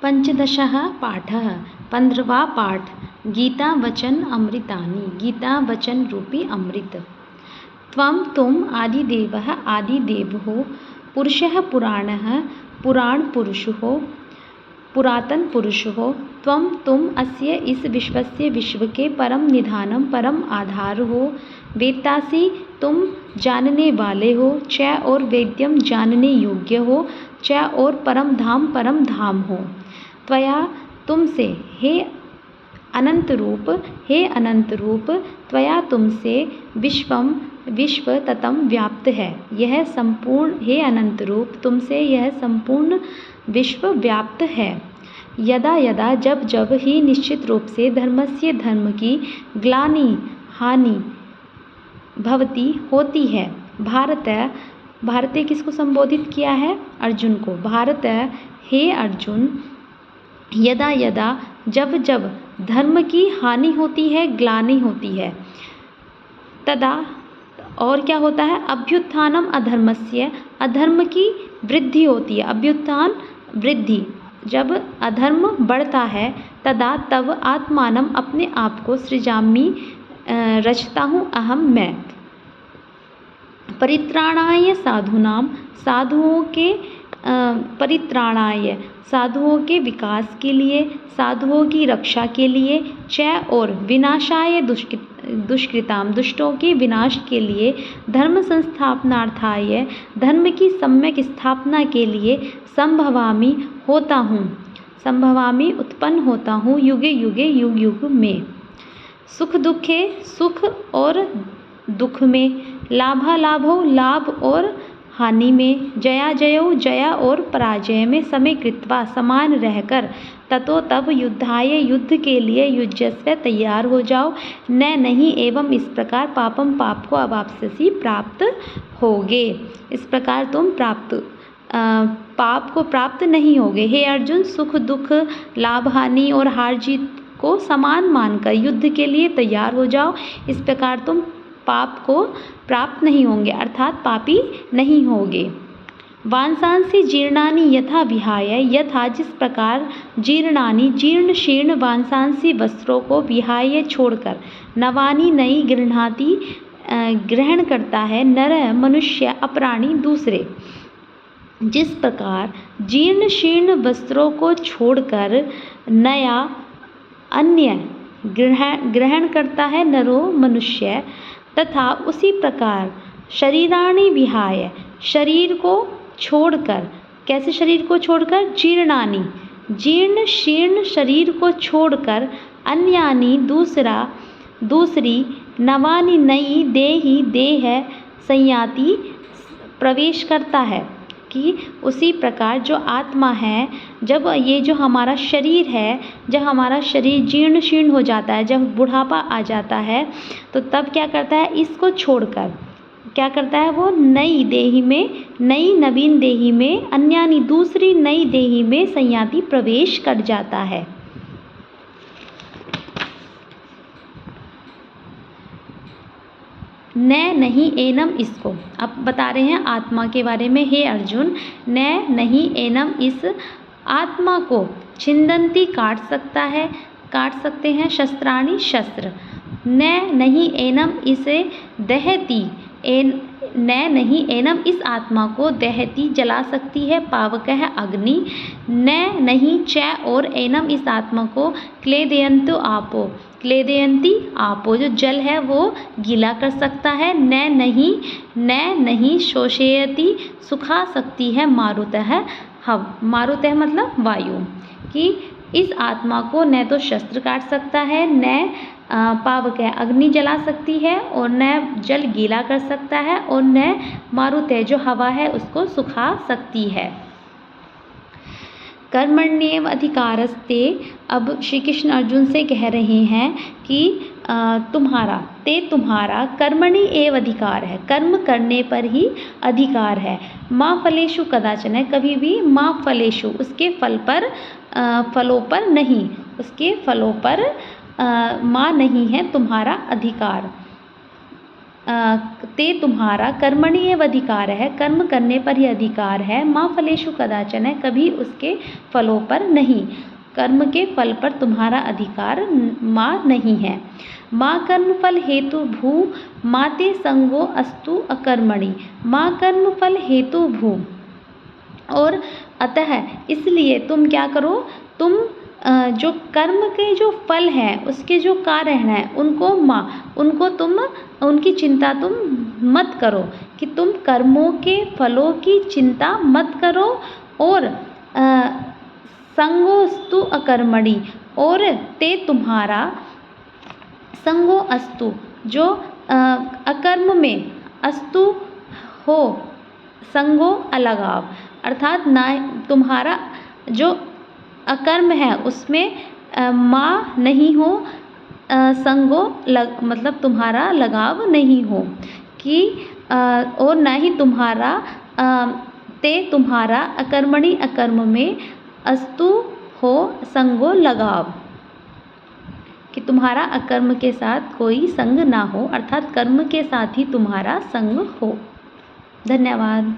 पंचदशः पाठः 15वां पाठ गीता वचन अमृतानि गीता वचन रूपी अमृत। त्वं तुम आदिदेवः आदिदेवो पुरुषः पुराणः पुराणपुरुषो पुरातन पुरुषो त्वं तुम अस्य इस विश्वस्य विश्व के परम निधानम परम आधार हो। वेत्तासि तुम जानने वाले हो, च और वेद्यम जानने योग्य हो, च और परम धाम हो। त्वया तुमसे हे अनंत रूप त्वया तुमसे विश्व ततम व्याप्त है। यह संपूर्ण हे अनंत रूप तुमसे यह संपूर्ण विश्व व्याप्त है। यदा यदा जब ही निश्चित रूप से धर्मस्य धर्म की ग्लानि हानि भवती होती है। भारत किसको संबोधित किया है? अर्जुन को। भारत हे अर्जुन, यदा यदा जब धर्म की हानि होती है, ग्लानि होती है, तदा और क्या होता है? अभ्युत्थानम अधर्मस्य, अधर्म की वृद्धि होती है। अभ्युत्थान वृद्धि, जब अधर्म बढ़ता है, तदा तब आत्मानम अपने आप को सृजामि रचता हूँ अहम मैं। परित्राणाय साधूनाम, साधुओं के परित्राणाय, साधुओं के विकास के लिए, साधुओं की रक्षा के लिए, च और विनाशाय दुष्कृताम, दुष्टों के विनाश के लिए, धर्म संस्थापनार्थाय, धर्म की सम्यक स्थापना के लिए, संभवामि होता हूँ, संभवामि उत्पन्न होता हूँ, युगे युगे युग युग में। सुख दुखे, सुख और दुख में, लाभा लाभो, लाभ और हानि में, जया जयो, जया और पराजय में, समय कृत्वा समान रहकर, ततो तब युद्धाय, युद्ध के लिए, युज्यस्व तैयार हो जाओ। न नहीं एवं इस प्रकार पापम, पाप को अवाप्स्यसि प्राप्त होगे। इस प्रकार तुम पाप को प्राप्त नहीं होगे। हे अर्जुन, सुख दुख, लाभ हानि और हार जीत को समान मानकर युद्ध के लिए तैयार हो जाओ। इस प्रकार तुम पाप को प्राप्त नहीं होंगे, अर्थात पापी नहीं होगे। वांसांसि जीर्णानि यथा विहाय, यथा जिस प्रकार जीर्णानि जीर्ण शीर्ण वांसांसि वस्त्रों को विहाय छोड़कर, नवानि नई गृह्णाति ग्रहण करता है, नर मनुष्य अप्राणी दूसरे। जिस प्रकार जीर्ण शीर्ण वस्त्रों को छोड़कर नया अन्य ग्रहण करता है नरो मनुष्य, तथा उसी प्रकार शरीराणि विहाय, शरीर को छोड़कर, कैसे शरीर को छोड़कर? जीर्णानि, जीर्ण शीर्ण शरीर को छोड़कर, अन्यानि दूसरी, नवानि नई, देहि देह संयाति प्रवेश करता है। कि उसी प्रकार जो आत्मा है, जब ये जो हमारा शरीर है, जब हमारा शरीर जीर्ण शीर्ण हो जाता है, जब बुढ़ापा आ जाता है, तो तब क्या करता है? इसको छोड़कर क्या करता है? वो नई देही में, नई नवीन देही में, अन्यानी दूसरी नई देही में संयाति प्रवेश कर जाता है। न नहीं एनम, इसको अब बता रहे हैं आत्मा के बारे में। हे अर्जुन, न नहीं एनम, इस आत्मा को छिंदंती काट सकते हैं शस्त्राणि शस्त्र। न नहीं एनम, इसे दहती, न नहीं एनम, इस आत्मा को दहती जला सकती है पावकः अग्नि। न नहीं च और एनम, इस आत्मा को क्लेदयन्तु आपो, क्लेदयन्ती आपो, जो जल है वो गीला कर सकता है। न नहीं शोषयति, सुखा सकती है मारुतः मारुतः मतलब वायु। कि इस आत्मा को न तो शस्त्र काट सकता है, न पावक है अग्नि जला सकती है, और न जल गीला कर सकता है, और न मारुतः जो हवा है उसको सुखा सकती है। कर्मण्येव अधिकारस्ते, अब श्री कृष्ण अर्जुन से कह रहे हैं कि तुम्हारा कर्मणि एव अधिकार है, कर्म करने पर ही अधिकार है। माँ फलेषु कदाचन, कभी भी माँ फलेषु, उसके फलों पर नहीं, उसके फलों पर माँ नहीं है तुम्हारा अधिकार। ते तुम्हारा कर्मणि अधिकार है, कर्म करने पर ही अधिकार है। माँ फलेषु कदाचन है, कभी उसके फलों पर नहीं, कर्म के फल पर तुम्हारा अधिकार माँ नहीं है। माँ कर्म फल हेतु भू माते संगो अस्तु अकर्मणि, माँ कर्म फल हेतु भू, और अतः इसलिए तुम क्या करो, तुम जो कर्म के जो फल हैं, उसके जो कारण हैं, उनको तुम उनकी चिंता तुम मत करो, कि तुम कर्मों के फलों की चिंता मत करो। और संगोस्तु अकर्मणि, और ते तुम्हारा संगो अस्तु, जो अकर्म में, अस्तु हो, संगो अलगाव, अर्थात ना तुम्हारा जो अकर्म है उसमें माँ नहीं हो, संगो मतलब तुम्हारा लगाव नहीं हो, कि और ना ही तुम्हारा ते तुम्हारा अकर्मणि अकर्म में अस्तु हो संगो लगाव, कि तुम्हारा अकर्म के साथ कोई संग ना हो, अर्थात कर्म के साथ ही तुम्हारा संग हो। धन्यवाद।